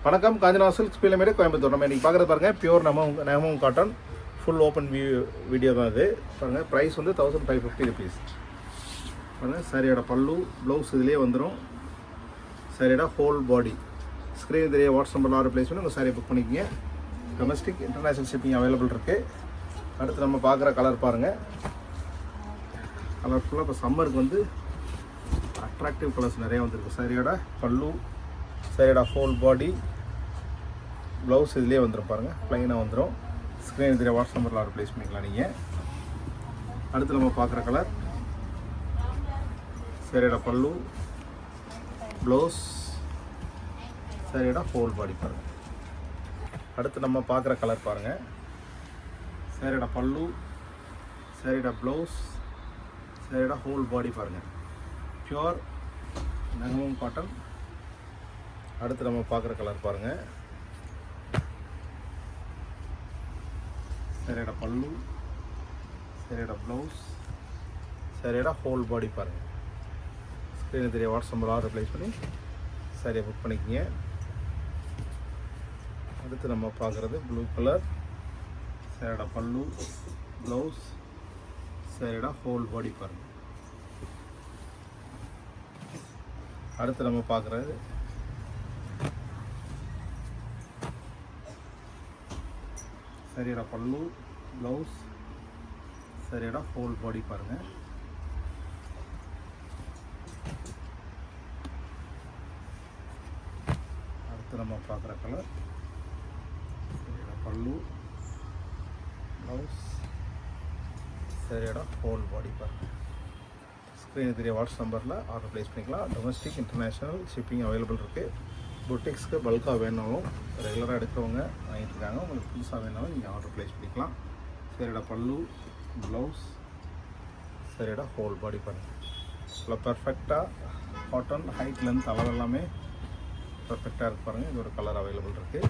வணக்கம், காஞ்சனா சில்க்ஸ் பீலமேடு கோயம்புத்தூர். நம்ம இன்றைக்கி பார்க்குறது பாருங்கள், pure Nemam cotton full open video தான் இது. பாருங்கள், ப்ரைஸ் வந்து 1550 rupees. பாருங்கள், சாரியோட பல்லு ப்ளவுஸ் இதிலே வந்துடும். சாரியோட ஹோல் பாடி ஸ்க்ரீன் தெரிய வாட்ஸ்அப் நம்பரில் ஆர்டர் ப்ளேஸ் பண்ணி உங்கள் சாரியை புக் பண்ணிக்கோங்க. டொமஸ்டிக் இன்டர்நேஷ்னல் ஷிப்பிங் அவைலபிள் இருக்குது. அடுத்து நம்ம பார்க்குற கலர் பாருங்கள், கலர்ஃபுல்லாக. இப்போ சம்மருக்கு வந்து அட்ராக்டிவ் கலர்ஸ் நிறையா வந்துருக்கு. சாரியோட பல்லு, சாரியோட ஹோல் பாடி, ப்ளவுஸ் இதிலே வந்துடும். பாருங்கள், ப்ளைனாக வந்துடும். ஸ்க்ரீன் தெரிய வாட்ஸ்அப் நம்பரில் ஆர்டர் ப்ளேஸ் பண்ணிக்கலாம் நீங்கள். அடுத்து நம்ம பார்க்குற கலர், சாரியோட பல்லு, ப்ளவுஸ், சாரியோட ஹோல் பாடி பாருங்கள். அடுத்து நம்ம பார்க்குற கலர் பாருங்கள், சாரியோட பல்லு, சாரியோட ப்ளவுஸ், சாரியோட ஹோல் பாடி பாருங்கள். Pure Nemam cotton. அடுத்து நம்ம பார்க்குற கலர் பாருங்கள், சாரியோட பல்லு, சாரியோட ப்ளவுஸ், சாரியோட ஹோல் பாடி பாருங்கள். ஸ்க்ரீனில் தெரிய வாட்ஸ்அப் நம்பர் ஆர்டர் ப்ளேஸ் பண்ணி சாரியை புக் பண்ணிக்கோங்க. அடுத்து நம்ம பார்க்குறது ப்ளூ கலர், சாரியோட பல்லு, ப்ளவுஸ், சாரியோட ஹோல் பாடி பாருங்கள். அடுத்து நம்ம பார்க்குறது சாரியோட பல்லு, ப்ளவுஸ், சாரியோட ஹோல் பாடி பாருங்கள். அடுத்து நம்ம பார்க்குற கலர், சாரியோட பல்லு, ப்ளவுஸ், சாரியோட ஹோல் பாடி பாருங்கள். ஸ்க்ரீன் தெரிய வாட்ஸ்அப் நம்பரில் ஆர்டர் ப்ளேஸ் பண்ணிக்கலாம். டொமஸ்டிக் இன்டர்நேஷ்னல் ஷிப்பிங் அவைலபிள் இருக்குது. புட்டிக்ஸ்க்கு பல்காக வேணாலும் ரெகுலராக எடுக்கிறவங்க வாங்கிட்டு இருக்காங்க. உங்களுக்கு புதுசாக வேணாலும் நீங்கள் ஆர்டர் ப்ளேஸ் பண்ணிக்கலாம். சாரியோட பல்லு, ப்ளவுஸ், சாரியோட ஹோல் பாடி பாருங்கள். இல்லை பர்ஃபெக்டாக காட்டன், ஹைட், லென்த் அளவு எல்லாமே பர்ஃபெக்டாக இருக்கு பாருங்கள். இதோட கலர் அவைலபிள் இருக்குது.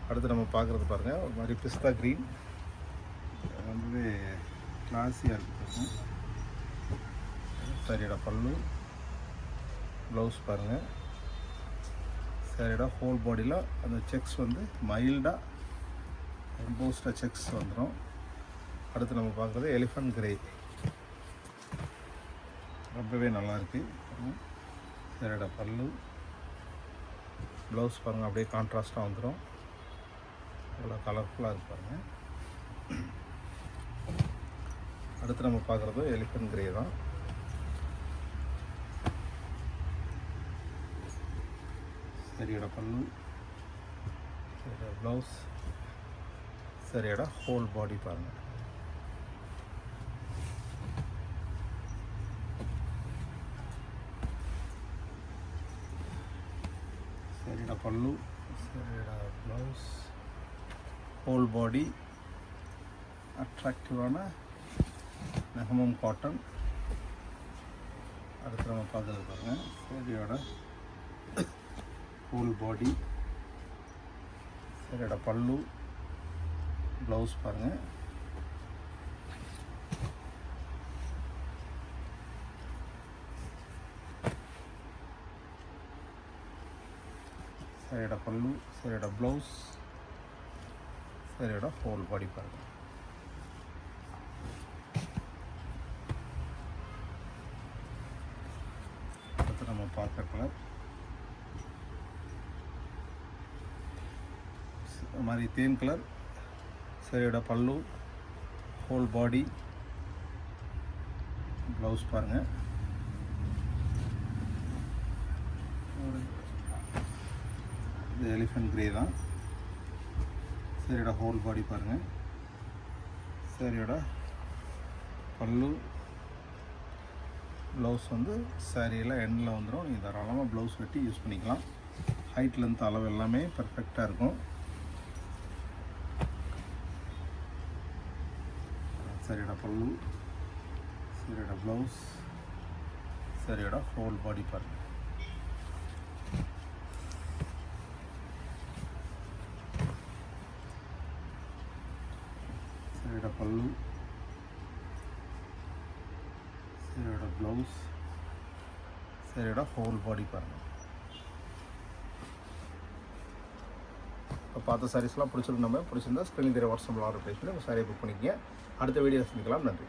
அடுத்து நம்ம பார்க்குறது பாருங்கள், ஒரு மாதிரி பிஸ்தா க்ரீன், வந்து கிளாஸியாக இருக்குது. சாரியோட பல்லு, ப்ளவுஸ் பாருங்கள். சாரியோட ஹோல் பாடியில் அந்த செக்ஸ் வந்து மைல்டாக எம்போஸ்டாக செக்ஸ் வந்துடும். அடுத்து நம்ம பார்க்குறது எலிஃபண்ட் கிரே, ரொம்பவே நல்லாயிருக்கு. சாரியோட பல்லு, ப்ளவுஸ் பாருங்கள், அப்படியே கான்ட்ராஸ்டாக வந்துடும். அவ்வளோ கலர்ஃபுல்லாக இருக்கு பாருங்கள். அடுத்து நம்ம பார்க்குறது எலிஃபண்ட் கிரே தான். சாரியோட பல்லு, சாரியோட ப்ளவுஸ், சாரியோட ஹோல் பாடி பாருங்கள். சாரியோட பல்லு, சாரியோட ப்ளவுஸ், ஹோல் பாடி, அட்ராக்டிவான நெமம் காட்டன். அடுத்து நம்ம பார்க்குறது பாருங்கள், சாரியோட ஹோல் பாடி, சாரியோட பல்லு, ப்ளவுஸ் பாருங்கள். சாரியோட பல்லு, சாரியோட ப்ளவுஸ், சாரியோட ஹோல் பாடி பாருங்கள். அடுத்து நம்ம பார்க்குற கலர் மாதிரி தேன் கலர். சாரியோட பல்லு, ஹோல் பாடி, ப்ளவுஸ் பாருங்கள். இது எலிஃபண்ட் கிரே தான். சாரியோட ஹோல் பாடி பாருங்கள். சாரியோட பல்லு, ப்ளவுஸ் வந்து சாரியில் எண்டில் வந்துடும். நீங்கள் தாராளமாக ப்ளவுஸ் வெட்டி யூஸ் பண்ணிக்கலாம். ஹைட், லென்த், அளவு எல்லாமே பர்ஃபெக்டாக இருக்கும். சாரியோட பல்லு, சாரியோட ப்ளவுஸ், சாரியோட ஹோல் பாடி பாருங்கள். சாரியோட பல்லு, சாரியோட ப்ளவுஸ், சாரியோட ஹோல் பாடி பாருங்கள். பார்த்த சாரீஸ்லாம் பிடிச்சிருந்தோம். பிடிச்சிருந்தா ஸ்க்ரீனில் தெரிய வாட்ஸ்அப்பில் ஆர்டர் ப்ளேஸ் பண்ணி உங்கள் சாரியை புக் பண்ணிக்கங்க. அடுத்த வீடியோ சந்திக்கலாம். நன்றி.